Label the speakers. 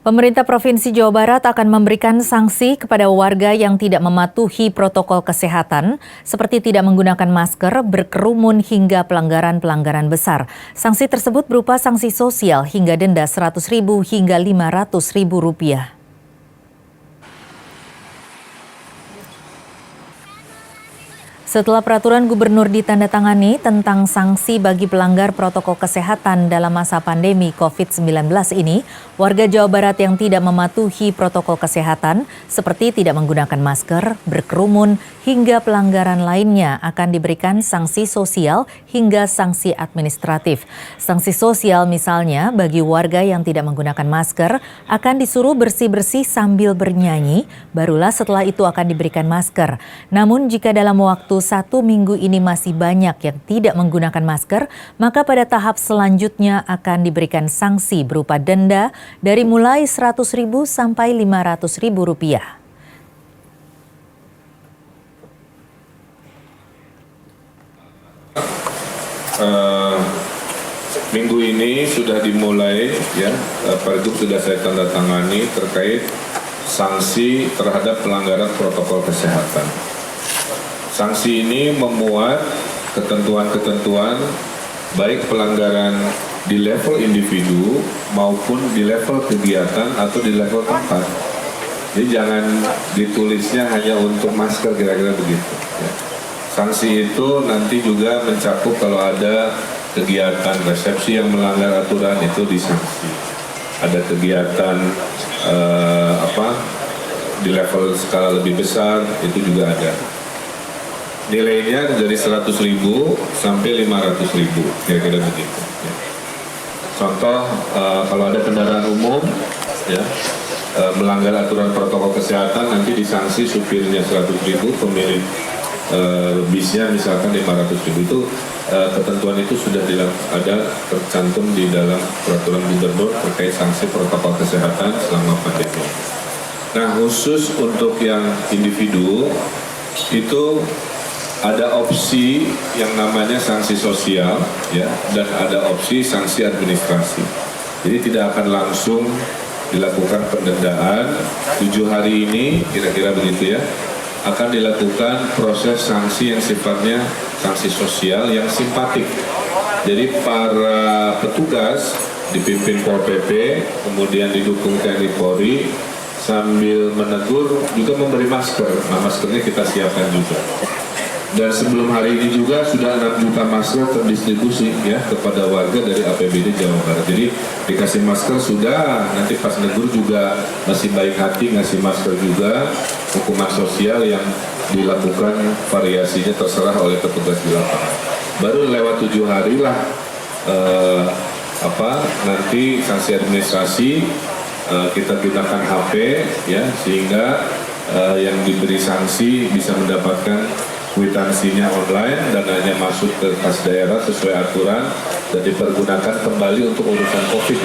Speaker 1: Pemerintah Provinsi Jawa Barat akan memberikan sanksi kepada warga yang tidak mematuhi protokol kesehatan, seperti tidak menggunakan masker, berkerumun, hingga pelanggaran-pelanggaran besar. Sanksi tersebut berupa sanksi sosial hingga denda Rp100.000 hingga Rp500.000. Setelah peraturan gubernur ditandatangani tentang sanksi bagi pelanggar protokol kesehatan dalam masa pandemi COVID-19 ini, warga Jawa Barat yang tidak mematuhi protokol kesehatan seperti tidak menggunakan masker, berkerumun, hingga pelanggaran lainnya akan diberikan sanksi sosial hingga sanksi administratif. Sanksi sosial misalnya bagi warga yang tidak menggunakan masker akan disuruh bersih-bersih sambil bernyanyi, barulah setelah itu akan diberikan masker. Namun jika dalam waktu 1 minggu ini masih banyak yang tidak menggunakan masker, maka pada tahap selanjutnya akan diberikan sanksi berupa denda dari mulai Rp100.000 sampai Rp500.000.
Speaker 2: Minggu ini sudah dimulai, ya, Pergub sudah saya tanda tangani terkait sanksi terhadap pelanggaran protokol kesehatan. Sanksi ini memuat ketentuan-ketentuan baik pelanggaran di level individu maupun di level kegiatan atau di level tempat. Jadi jangan ditulisnya hanya untuk masker, kira-kira begitu. Ya. Sanksi itu nanti juga mencakup kalau ada kegiatan resepsi yang melanggar aturan, itu disanksi. Ada kegiatan di level skala lebih besar, itu juga ada. Nilainya dari Rp100.000 sampai Rp500.000, kira-kira begitu. Ya. Contoh, kalau ada kendaraan umum, ya, melanggar aturan protokol kesehatan, nanti disanksi supirnya Rp100.000, pemilik bisnya misalkan Rp500.000. Itu ketentuan itu sudah ada tercantum di dalam peraturan gubernur terkait sanksi protokol kesehatan selama pandemi. Nah, khusus untuk yang individu itu ada opsi yang namanya sanksi sosial, ya, dan ada opsi sanksi administrasi. Jadi tidak akan langsung dilakukan pendendaan 7 hari ini, kira-kira begitu ya, akan dilakukan proses sanksi yang sifatnya sanksi sosial yang simpatik. Jadi para petugas dipimpin Pol PP, kemudian didukung TNI Polri, sambil menegur juga memberi masker. Nah, maskernya kita siapkan juga. Dan sebelum hari ini juga sudah 6 juta masker terdistribusi, ya, kepada warga dari APBD Jawa Barat. Jadi dikasih masker sudah, nanti pas negur juga masih baik hati ngasih masker juga. Hukuman sosial yang dilakukan variasinya terserah oleh petugas di lapangan. Baru lewat 7 hari lah nanti sanksi administrasi, kita gunakan HP, ya, sehingga yang diberi sanksi bisa mendapatkan kwitansinya online, dananya masuk ke kas daerah sesuai aturan dan dipergunakan kembali untuk urusan COVID.